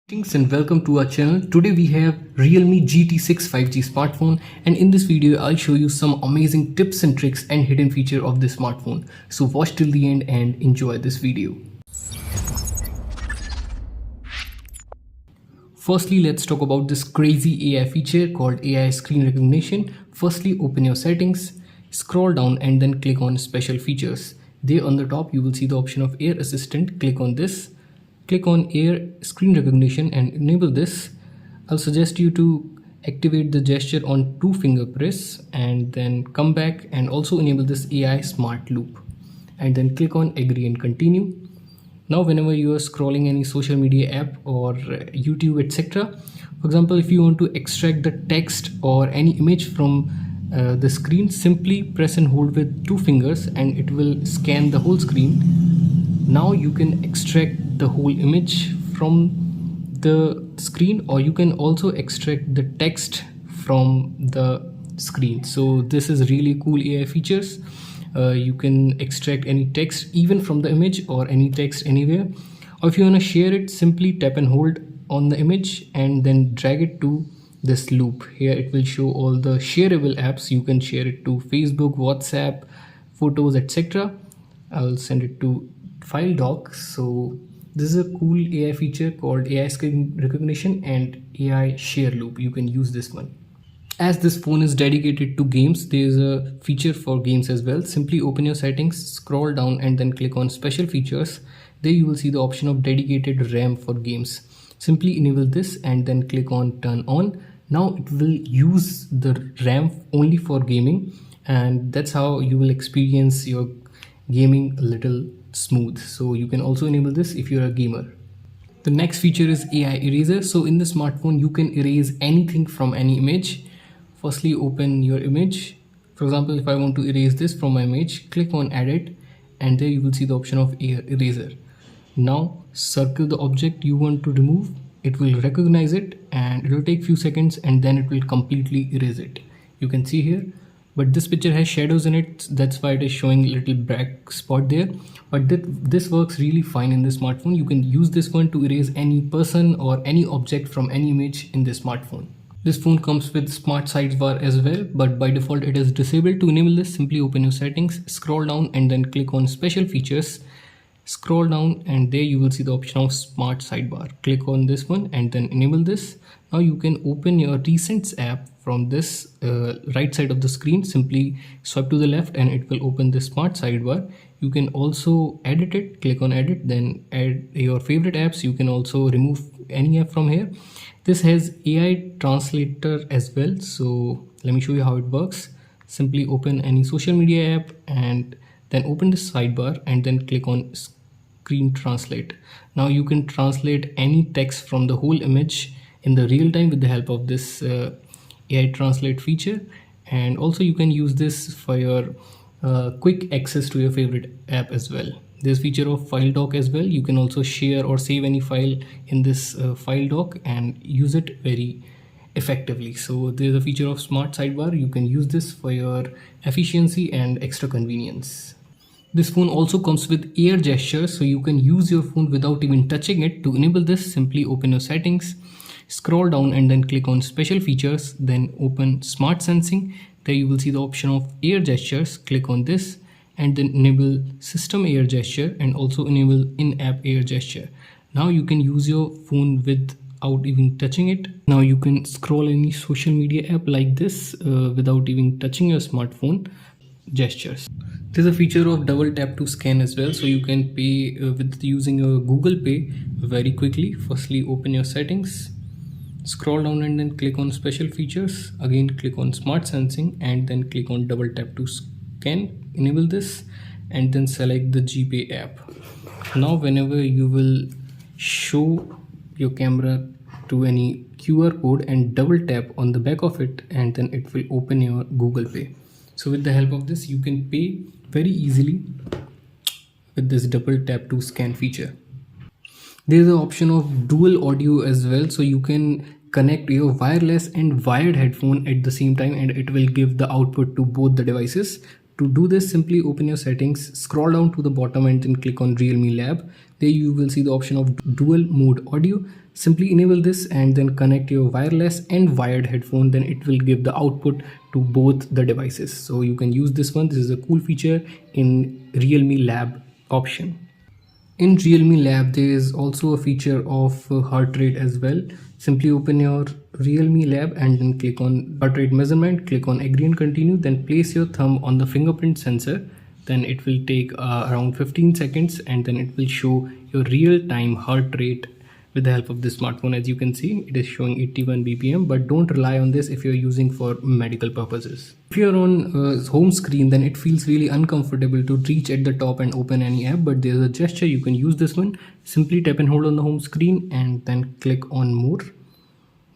Greetings and welcome to our channel. Today we have Realme GT6 5G smartphone, and in this video I'll show you some amazing tips and tricks and hidden feature of this smartphone. So watch till the end and enjoy this video. Firstly, let's talk about this crazy AI feature called AI screen recognition. Firstly, open your settings, scroll down and then click on special features. There on the top you will see the option of Air Assistant. Click on this. Click on Air Screen Recognition and enable this. I'll suggest you to activate the gesture on 2-finger press and then come back and also enable this AI Smart Loop and then click on Agree and Continue. Now whenever you are scrolling any social media app or YouTube etc., for example, if you want to extract the text or any image from the screen, simply press and hold with 2 fingers and it will scan the whole screen. Now you can extract the whole image from the screen, or you can also extract the text from the screen. So this is really cool AI features. You can extract any text even from the image or any text anywhere, or if you want to share it, simply tap and hold on the image and then drag it to this loop. Here it will show all the shareable apps. You can share it to Facebook, WhatsApp, photos etc. I'll send it to file doc. So this is a cool AI feature called AI screen recognition and AI share loop. You can use this one. As this phone is dedicated to games, there is a feature for games as well. Simply open your settings, scroll down and then click on special features. There you will see the option of dedicated RAM for games. Simply enable this and then click on turn on. Now it will use the RAM only for gaming, and that's how you will experience your gaming a little smooth. So you can also enable this if you're a gamer. The next feature is AI eraser. So in the smartphone you can erase anything from any image. Firstly, open your image. For example, if I want to erase this from my image, click on edit and there you will see the option of AI eraser. Now circle the object you want to remove. It will recognize it and it will take few seconds and then it will completely erase it. You can see here, but this picture has shadows in it, that's why it is showing a little black spot there. But this works really fine in the smartphone. You can use this one to erase any person or any object from any image in the smartphone. This phone comes with smart sidebar as well, but by default it is disabled. To enable this, simply open your settings, scroll down and then click on special features. Scroll down and there you will see the option of smart sidebar. Click on this one and then enable this. Now you can open your recents app from this right side of the screen. Simply swipe to the left and it will open the smart sidebar. You can also edit it. Click on edit, then add your favorite apps. You can also remove any app from here. This has AI translator as well, so let me show you how it works. Simply open any social media app and then open the sidebar and then click on screen translate. Now you can translate any text from the whole image in the real time with the help of this AI translate feature, and also you can use this for your quick access to your favorite app as well. There's feature of file doc as well. You can also share or save any file in this file doc and use it very effectively. So there's a feature of smart sidebar. You can use this for your efficiency and extra convenience. This phone also comes with air gesture, so you can use your phone without even touching it. To enable this, simply open your settings, scroll down and then click on special features, then open smart sensing. There you will see the option of air gestures. Click on this and then enable system air gesture and also enable in-app air gesture. Now you can use your phone without even touching it. Now you can scroll any social media app like this without even touching your smartphone. Gestures. There's a feature of double tap to scan as well, so you can pay with using your Google Pay very quickly. Firstly, open your settings, scroll down and then click on special features. Again click on smart sensing and then click on double tap to scan. Enable this and then select the GPay app. Now whenever you will show your camera to any QR code and double tap on the back of it, and then it will open your Google Pay. So with the help of this, you can pay very easily with this double tap to scan feature. There is an option of dual audio as well, so you can connect your wireless and wired headphone at the same time and it will give the output to both the devices. To do this, simply open your settings, scroll down to the bottom and then click on Realme Lab. There you will see the option of dual mode audio. Simply enable this and then connect your wireless and wired headphone. Then it will give the output to both the devices. So you can use this one. This is a cool feature in Realme Lab option. In Realme Lab, there is also a feature of heart rate as well. Simply open your Realme Lab and then click on heart rate measurement, click on agree and continue, then place your thumb on the fingerprint sensor. Then it will take around 15 seconds and then it will show your real-time heart rate with the help of this smartphone. As you can see, it is showing 81 bpm, but don't rely on this if you're using for medical purposes. If you're on home screen, then it feels really uncomfortable to reach at the top and open any app, but there's a gesture you can use this one. Simply tap and hold on the home screen and then click on more.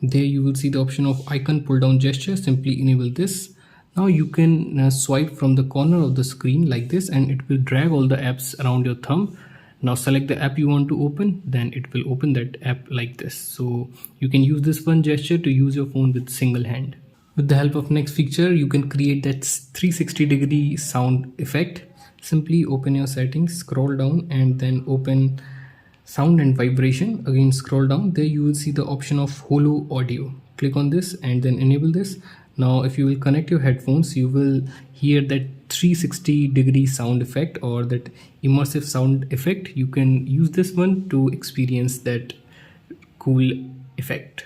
There you will see the option of icon pull down gesture. Simply enable this. Now you can swipe from the corner of the screen like this and it will drag all the apps around your thumb. Now select the app you want to open, then it will open that app like this. So you can use this one gesture to use your phone with single hand. With the help of next feature, you can create that 360-degree sound effect. Simply open your settings, scroll down and then open sound and vibration. Again scroll down. There you will see the option of holo audio. Click on this and then enable this. Now if you will connect your headphones, you will hear that 360-degree sound effect or that immersive sound effect. You can use this one to experience that cool effect.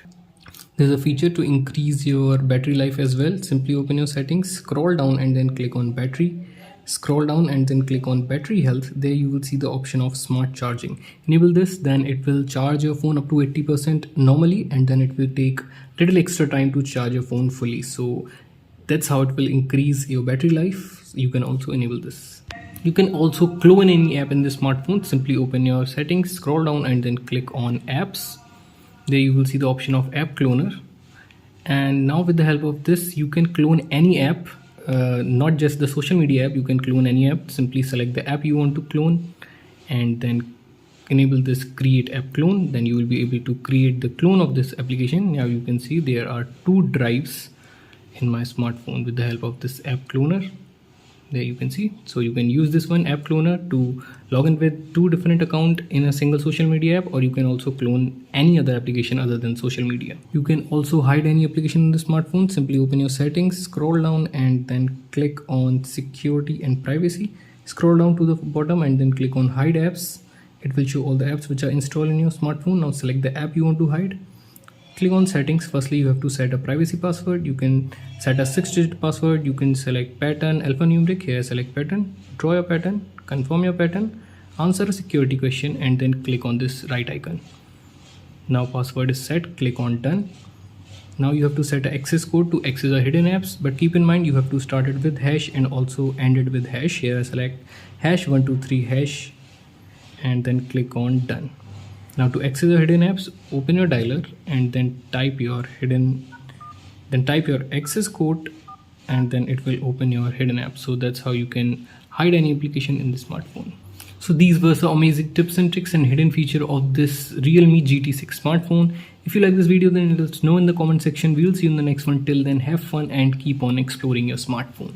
There's a feature to increase your battery life as well. Simply open your settings, scroll down and then click on battery. Scroll down and then click on battery health. There you will see the option of smart charging. Enable this, then it will charge your phone up to 80% normally and then it will take little extra time to charge your phone fully. So that's how it will increase your battery life. You can also enable this. You can also clone any app in the smartphone. Simply open your settings, scroll down and then click on apps. There you will see the option of app cloner. And now with the help of this, you can clone any app. Not just the social media app, you can clone any app. Simply select the app you want to clone and then enable this create app clone. Then you will be able to create the clone of this application. Now you can see there are 2 drives in my smartphone with the help of this app cloner. There you can see. So you can use this one app cloner to log in with 2 different accounts in a single social media app, or you can also clone any other application other than social media. You can also hide any application in the smartphone. Simply open your settings, scroll down and then click on security and privacy. Scroll down to the bottom and then click on hide apps. It will show all the apps which are installed in your smartphone. Now select the app you want to hide. Click on settings. Firstly, you have to set a privacy password. You can set a 6-digit password. You can select pattern, alphanumeric. Here select pattern, draw your pattern, confirm your pattern, answer a security question and then click on this right icon. Now password is set, click on done. Now you have to set an access code to access the hidden apps, but keep in mind you have to start it with hash and also end it with hash. Here select #123# and then click on done. Now to access the hidden apps, open your dialer and then type your access code and then it will open your hidden app. So that's how you can hide any application in the smartphone. So these were some amazing tips and tricks and hidden feature of this Realme GT6 smartphone. If you like this video, then let us know in the comment section. We'll see you in the next one. Till then, have fun and keep on exploring your smartphone.